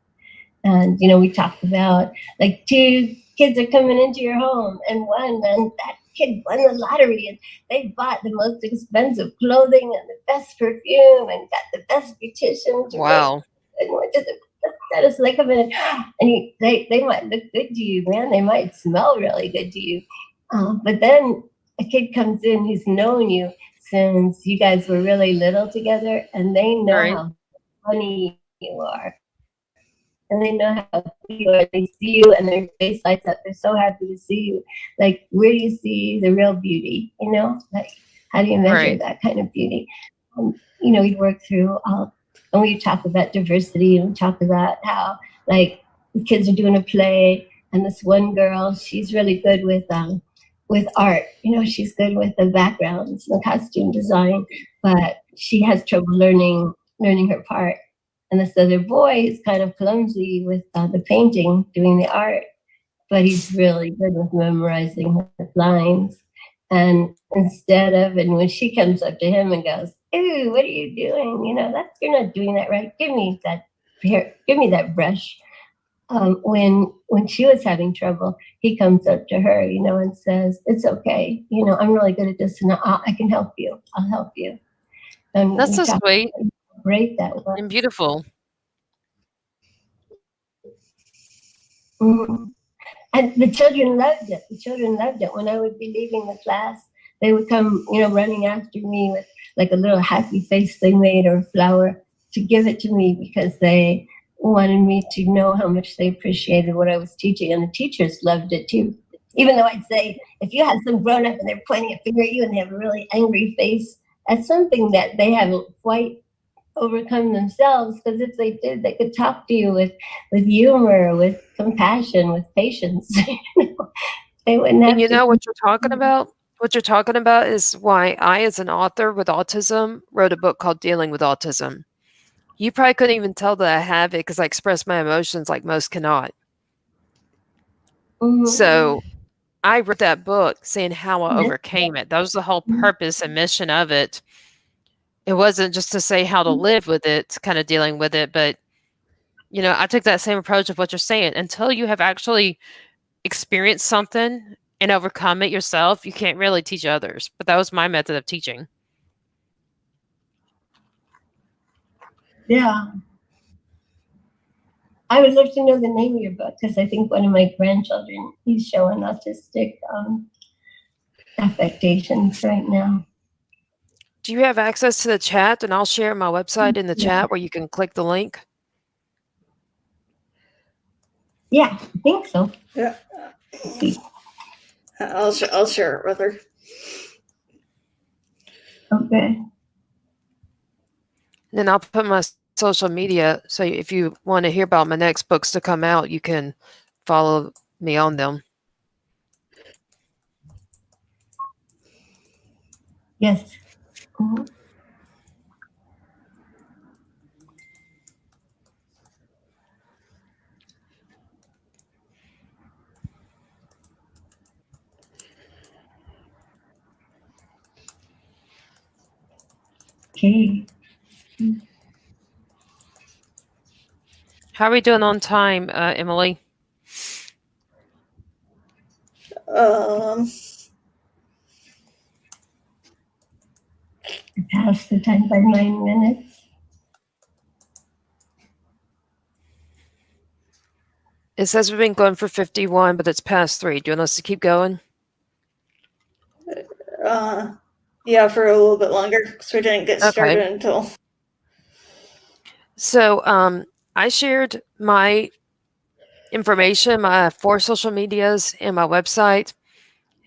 And, we talked about like 2 kids are coming into your home, and that kid won the lottery, and they bought the most expensive clothing and the best perfume and got the best beautician to make, Wow. and went to the status like a minute. And they might look good to you, man. They might smell really good to you. But then a kid comes in who's known you since you guys were really little together, and they know Right. how funny you are. And they know how funny you are. They see you and their face lights up. They're so happy to see you. Like, where do you see the real beauty? Like, how do you measure Right. that kind of beauty? We work through all, and we talk about diversity, and we talk about how, like, the kids are doing a play, and this one girl, she's really good with art. She's good with the backgrounds and the costume design, but she has trouble learning her part. And this other boy is kind of clumsy with the painting, doing the art, but he's really good with memorizing his lines. And and when she comes up to him and goes, "Ooh, what are you doing? You're not doing that right. Give me that here. Give me that brush." When she was having trouble, he comes up to her, and says, "It's okay. I'm really good at this, and I can help you. I'll help you." And That's we so talk sweet about how great that was. and beautiful. Mhm. And the children loved it. The children loved it. When I would be leaving the class, they would come, running after me with like a little happy face they made or a flower to give it to me, because they wanted me to know how much they appreciated what I was teaching. And the teachers loved it too. Even though I'd say, if you have some grown up and they're pointing a finger at you and they have a really angry face, that's something that they haven't quite overcome themselves, because if they did, they could talk to you with humor, with compassion, with patience. They wouldn't And have you to. know what you're talking about? What you're talking about is why I, as an author with autism, wrote a book called Dealing with Autism. You probably couldn't even tell that I have it because I express my emotions like most cannot. Mhm. So I wrote that book saying how I overcame it. That was the whole purpose and mission of it. It wasn't just to say how to live with it, kind of dealing with it, but I took that same approach of what you're saying. Until you have actually experienced something and overcome it yourself, you can't really teach others. But that was my method of teaching. Yeah, I would love to know the name of your book, because I think one of my grandchildren, he's showing autistic affectations right now. Do you have access to the chat? And I'll share my website in the Yeah, chat where you can click the link. yeah, I think so. Yeah, Let's see. I'll share it with her. Okay. And then I'll put my social media. So if you want to hear about my next books to come out, you can follow me on them. Yes. Mhm. Okay. How are we doing on time, Emily? Um, I passed the time by 9 minutes. It says we've been going for 51, but it's past 3. Do you want us to keep going? yeah, for a little bit longer because we didn't get Okay. started until. So I shared my information, my 4 social medias, and my website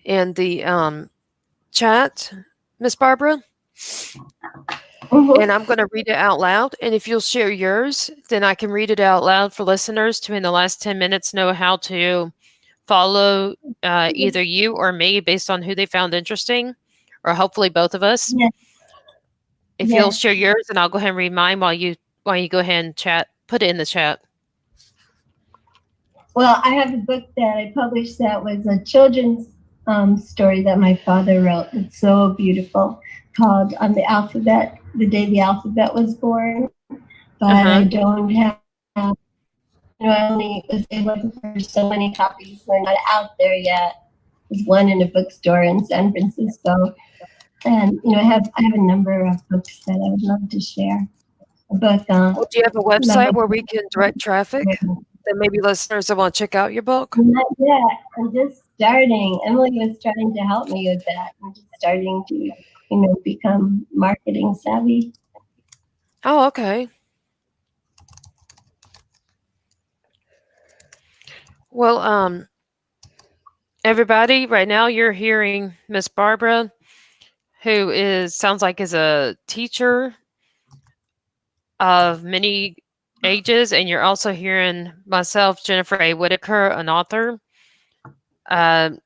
in the chat, Miss Barbara. And I'm going to read it out loud. And if you'll share yours, then I can read it out loud for listeners to, in the last 10 minutes, know how to follow either you or me based on who they found interesting, or hopefully both of us. Yes. If you'll Yes. share yours, and I'll go ahead and read mine while you go ahead and chat. Put it in the chat. Well, I have a book that I published that was a children's story that my father wrote. It's so beautiful, called The Alphabet, The Day the Alphabet Was Born. But I don't have, I only was able to purchase so many copies. They're not out there yet. There's one in a bookstore in San Francisco. And, I have a number of books that I would love to share. But Well, do you have a website where we can direct traffic? That maybe listeners that want to check out your book? Not yet. I'm just starting. Emily was trying to help me with that. I'm just starting to, become marketing savvy. Oh, okay. Well, everybody, right now you're hearing Miss Barbara, who sounds like is a teacher of many ages, and you're also hearing myself, Jennifer A. Whitaker, an author. While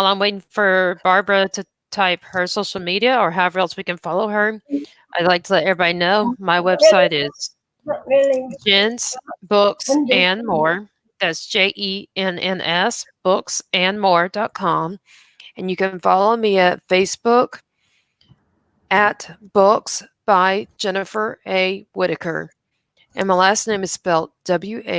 I'm waiting for Barbara to type her social media or however else we can follow her, I'd like to let everybody know my website is Not really. Jen's Books and More. That's JENNS booksandmore.com. And you can follow me at Facebook at Books by Jennifer A. Whitaker. And my last name is spelled Whitaker.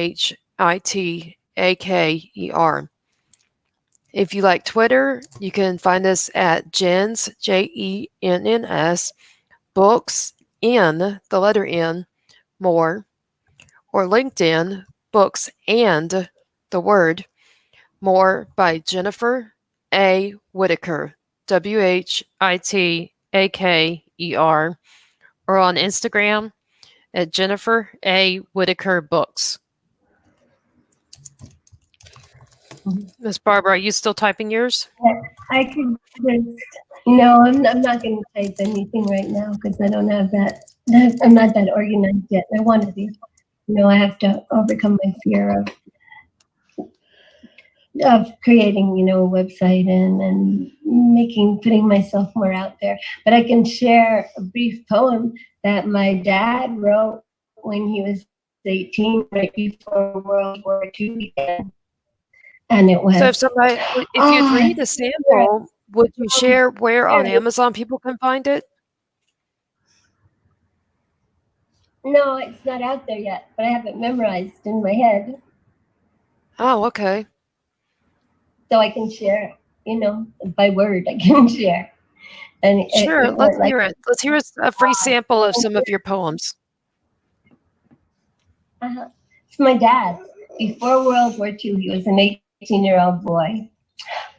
If you like Twitter, you can find us at Jen's, JENNS, Books, N, the letter N, More, or LinkedIn, Books and the word More by Jennifer A. Whitaker, Whitaker, or on Instagram at Jennifer A. Whitaker Books. Miss Barbara, are you still typing yours? I could just, no, I'm not going to type anything right now because I don't have that. I'm not that organized yet. I want to be. I have to overcome my fear of creating, a website and putting myself more out there. But I can share a brief poem that my dad wrote when he was 18, right before World War II began. And it was. So if you'd read a sample, would you share where on Amazon people can find it? No, it's not out there yet, but I have it memorized in my head. Oh, okay. So I can share, by word, I can share. And sure, let's hear it. Let's hear a free sample of some of your poems. It's my dad. Before World War II, he was an 18-year-old boy.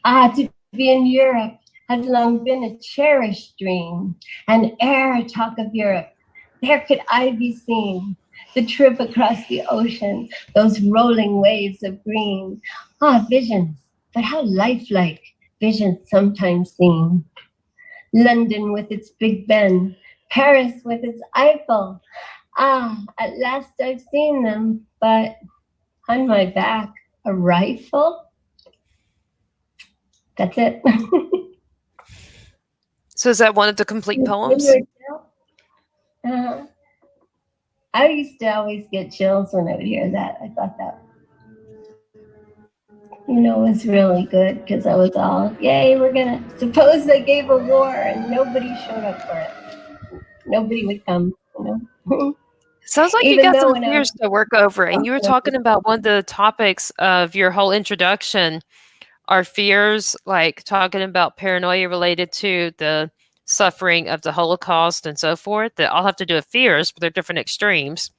To be in Europe has long been a cherished dream. And ere talk of Europe, there could I be seen. The trip across the ocean, those rolling waves of green. Visions, but how lifelike visions sometimes seem. London with its Big Ben, Paris with its Eiffel. At last I've seen them, but on my back, a rifle? That's it. So is that one of the complete poems? I used to always get chills when I would hear that. I thought that, was really good because I was all, yay, suppose they gave a war and nobody showed up for it. nobody would come, Sounds like you Even got though some when I was fears to work over, and you were talking about one of the topics of your whole introduction are fears, like talking about paranoia related to the suffering of the Holocaust and so forth, that all have to do with fears, but they're different extremes.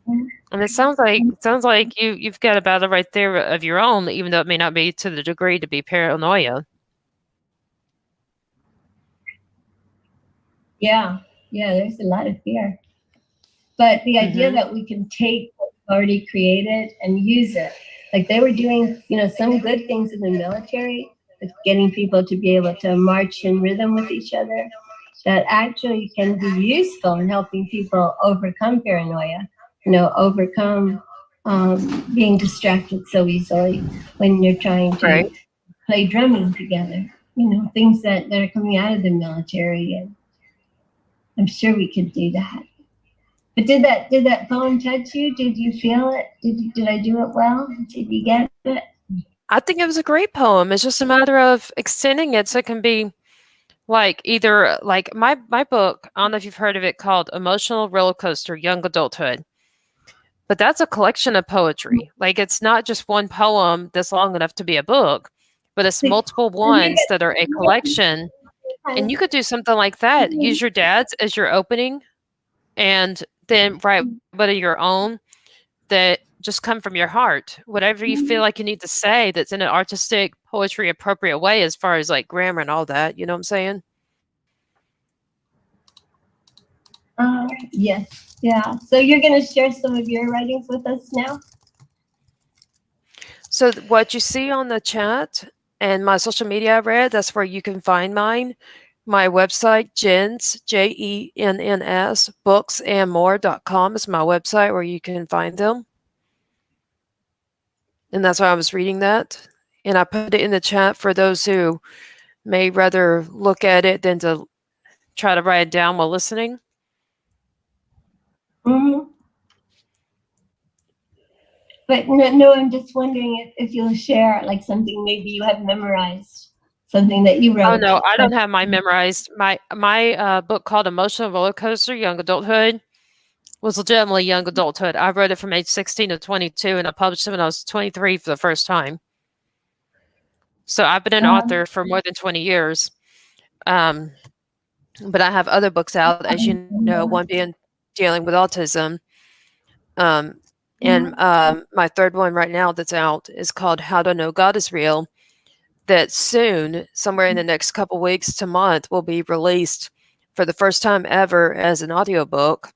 And it sounds like you've got a battle right there of your own, even though it may not be to the degree to be paranoia. yeah, there's a lot of fear. But the idea Hmm. that we can take what we've already created and use it, like they were doing, some good things in the military, with getting people to be able to march in rhythm with each other, that actually can be useful in helping people overcome paranoia, overcome being distracted so easily when you're trying to Right. play drumming together, things that are coming out of the military. And I'm sure we could do that. But did that poem touch you? Did you feel it? Did I do it well? Did you get it? I think it was a great poem. It's just a matter of extending it so it can be like either like my book, I don't know if you've heard of it, called Emotional Roller Coaster Young Adulthood. But that's a collection of poetry. Like it's not just one poem that's long enough to be a book, but it's So multiple you ones that are a collection. And you could do something like that. Use your dad's as your opening and then write one of your own that just come from your heart. Whatever you feel like you need to say that's in an artistic, poetry appropriate way as far as like grammar and all that. You know what I'm saying? Yes, yeah. So you're going to share some of your writings with us now? So what you see on the chat and my social media I read, that's where you can find mine. My website, Jens, JENNS, booksandmore.com is my website where you can find them. And that's why I was reading that. And I put it in the chat for those who may rather look at it than to try to write it down while listening. Mm-hmm. But no, I'm just wondering if you'll share like something maybe you have memorized, something that you Oh wrote. no, I don't have mine memorized. My book called Emotional Roller Coaster Young Adulthood was legitimately young adulthood. I wrote it from age 16 to 22, and I published it when I was 23 for the first time. So I've been an author for more than 20 years. Um, but I have other books out, as you know, one being dealing with autism. Um, and my third one right now that's out is called How to Know God is Real. That soon, somewhere in the next couple weeks to month, will be released for the first time ever as an audiobook.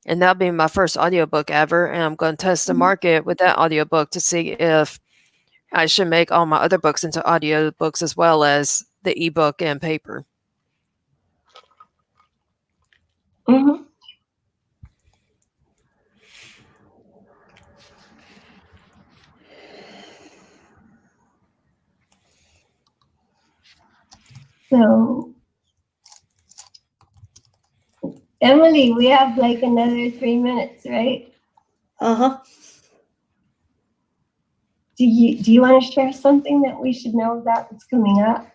And that'll be my first audiobook ever. And I'm going to test the market with that audiobook to see if I should make all my other books into audiobooks as well as the ebook and paper. Mm-hmm. So, Emily, we have like another 3 minutes, right? Uh-huh. Do you want to share something that we should know about that's coming up?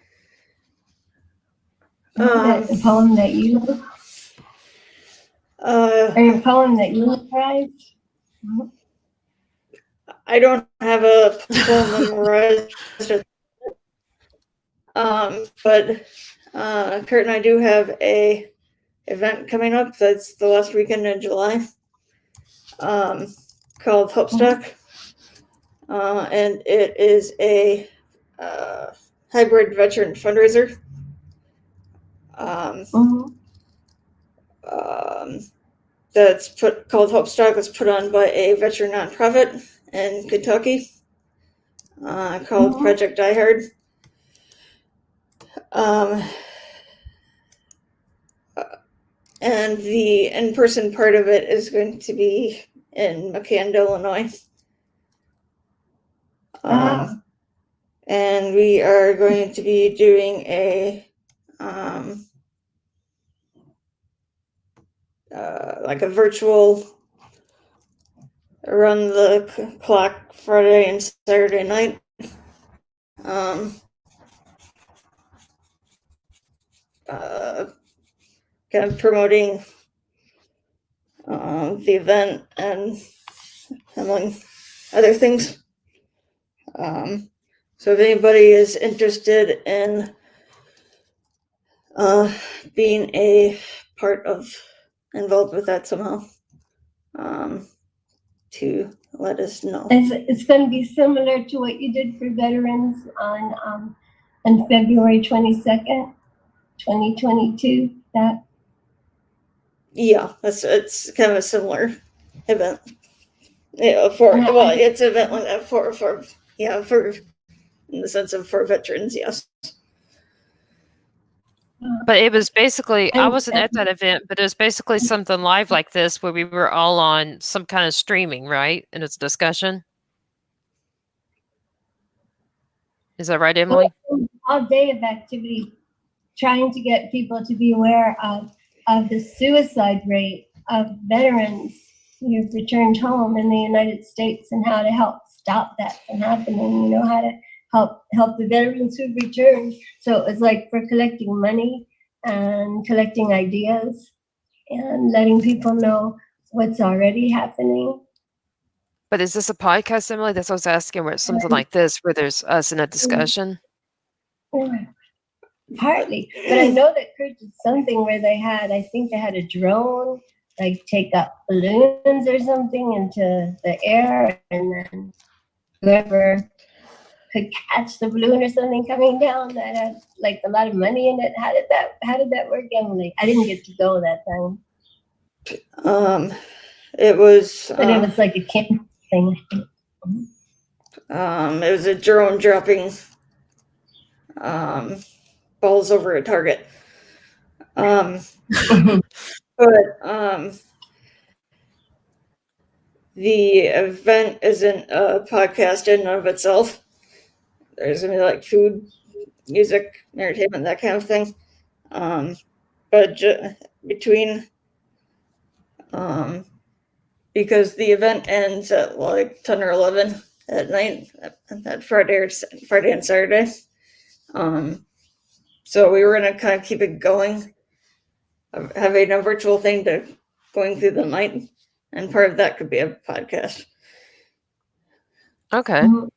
The poem that you wrote, or your poem that you memorized? I don't have a poem memorized. But Kurt and I do have a event coming up. That's the last weekend in July. Called Hopestock. And it is a hybrid veteran fundraiser. That's called Hopestock. That's put on by a veteran nonprofit in Kentucky called Project Die Hard. And the in-person part of it is going to be in McCand, Illinois. And we are going to be doing a like a virtual around the clock Friday and Saturday night. kind of promoting the event and among other things. So if anybody is interested in being a part of involved with that somehow, to let us know. It's going to be similar to what you did for veterans on February 22nd, 2022. That Yeah, it's kind of a similar event. Yeah, it's an event like that for in the sense of for veterans, yes. But it was basically, I And wasn't at that event, but it was basically something live like this where we were all on some kind of streaming, right? And it's a discussion. Is that right, Emily? all day of activity, trying to get people to be aware of the suicide rate of veterans who've returned home in the United States and how to help stop that from happening. You know, how to help the veterans who've returned. So it's like for collecting money and collecting ideas and letting people know what's already happening. But is this a podcast, Emily? That's what I was asking, where it's something like this, where there's us in a discussion? Partly, but I know that Kurt did something where I think they had a drone, like take up balloons or something into the air, and then whoever could catch the balloon or something coming down that had like a lot of money in it. How did that work, Emily? I didn't get to go that time. It was But it was like a camp thing, I think. It was a drone dropping balls over a target. But the event isn't a podcast in and of itself. There's gonna be like food, music, entertainment, that kind of thing. But between because the event ends at like 10 or 11 at night, that Friday and Saturday. So we were gonna kind of keep it going, having a virtual thing to going through the night, and part of that could be a podcast. Okay. Mhm.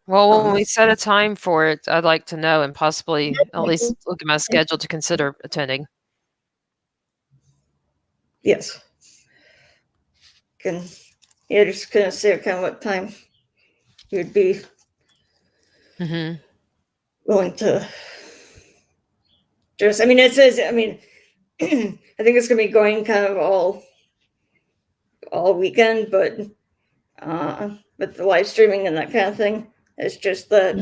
Well, when we set a time for it, I'd like to know and possibly at least look at my schedule to consider attending. Yes. Just gonna say kind of what time you'd be Mm-hmm. willing to just. I mean, it says. I mean, I think it's gonna be going kind of all weekend, but with the live streaming and that kind of thing, it's just that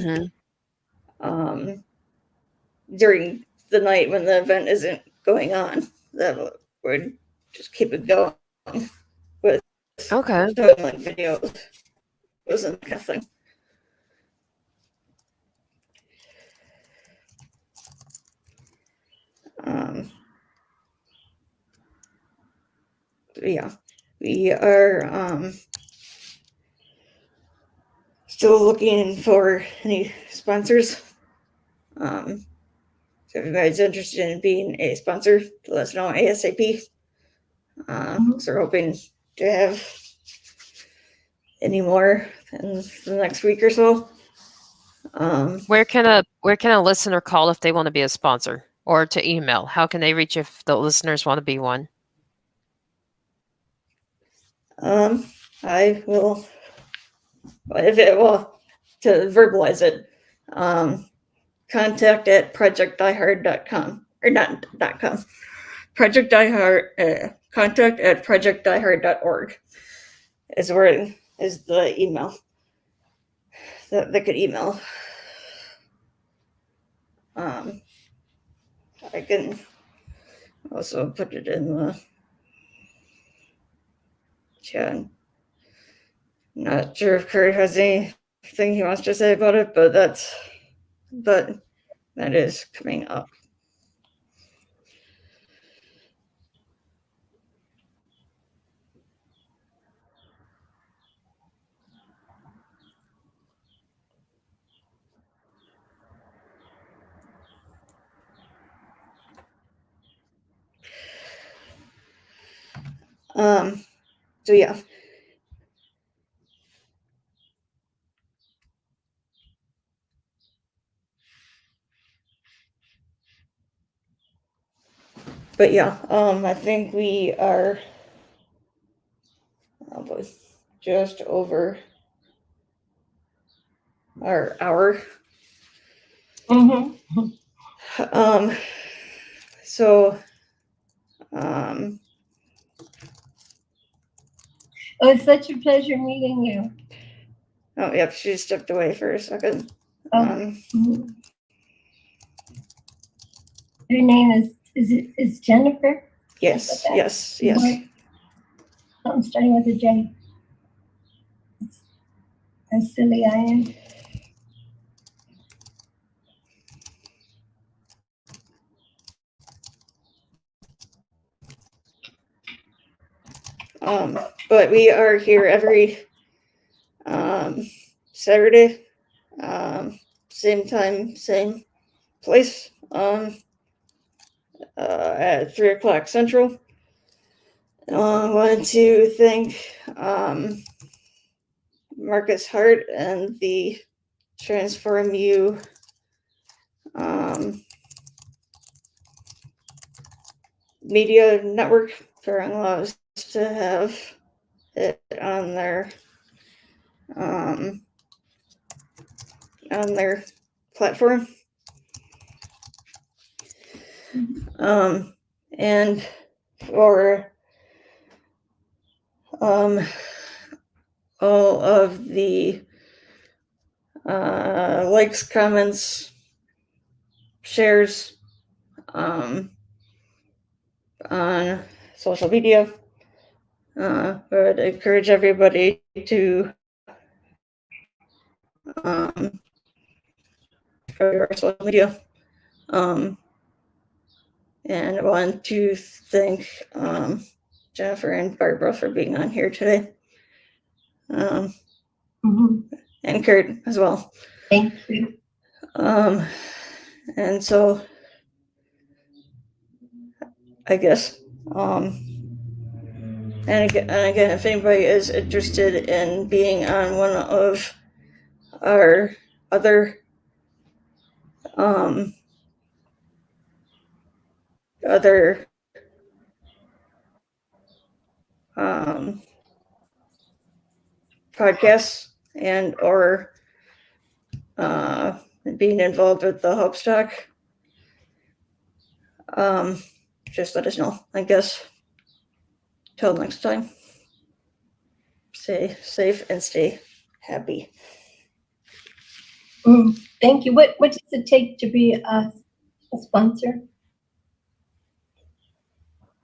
during the night when the event isn't going on, that would just keep it going with Okay. showing like videos and that kind of thing. Yeah, we are still looking for any sponsors. So if anybody's interested in being a sponsor, let us know ASAP. So we're hoping to have any more in the next week or so. Where can a listener call if they want to be a sponsor, or to email? How can they reach if the listeners want to be one? I will, to verbalize it, contact at projectdiehard.com or not.com. Project Diehard, contact at projectdiehard.org is where it is the email that they could email. I can also put it in the chat. Not sure if Kurt has anything he wants to say about it, but that is coming up. So yeah. But yeah, I think we are just over our hour. Mm-hmm. So, Oh, it's such a pleasure meeting you. oh, yep, she stepped away for a second. Oh, her name is Jennifer? Yes, yes, yes. Something starting with a J. How silly I am. But we are here every Saturday, same time, same place, at 3 o'clock Central. I wanted to thank Marcus Hart and the Transform You media network for allowing us to have it on their platform. And for all of the likes, comments, shares on social media. I would encourage everybody to go to our social media. And I want to thank Jennifer and Barbara for being on here today. And Kurt as well. Thank you. And so I guess, and again, if anybody is interested in being on one of our other podcasts and or being involved with the Hopestock, just let us know, I guess. Till next time, stay safe and stay happy. Thank you. What does it take to be a sponsor?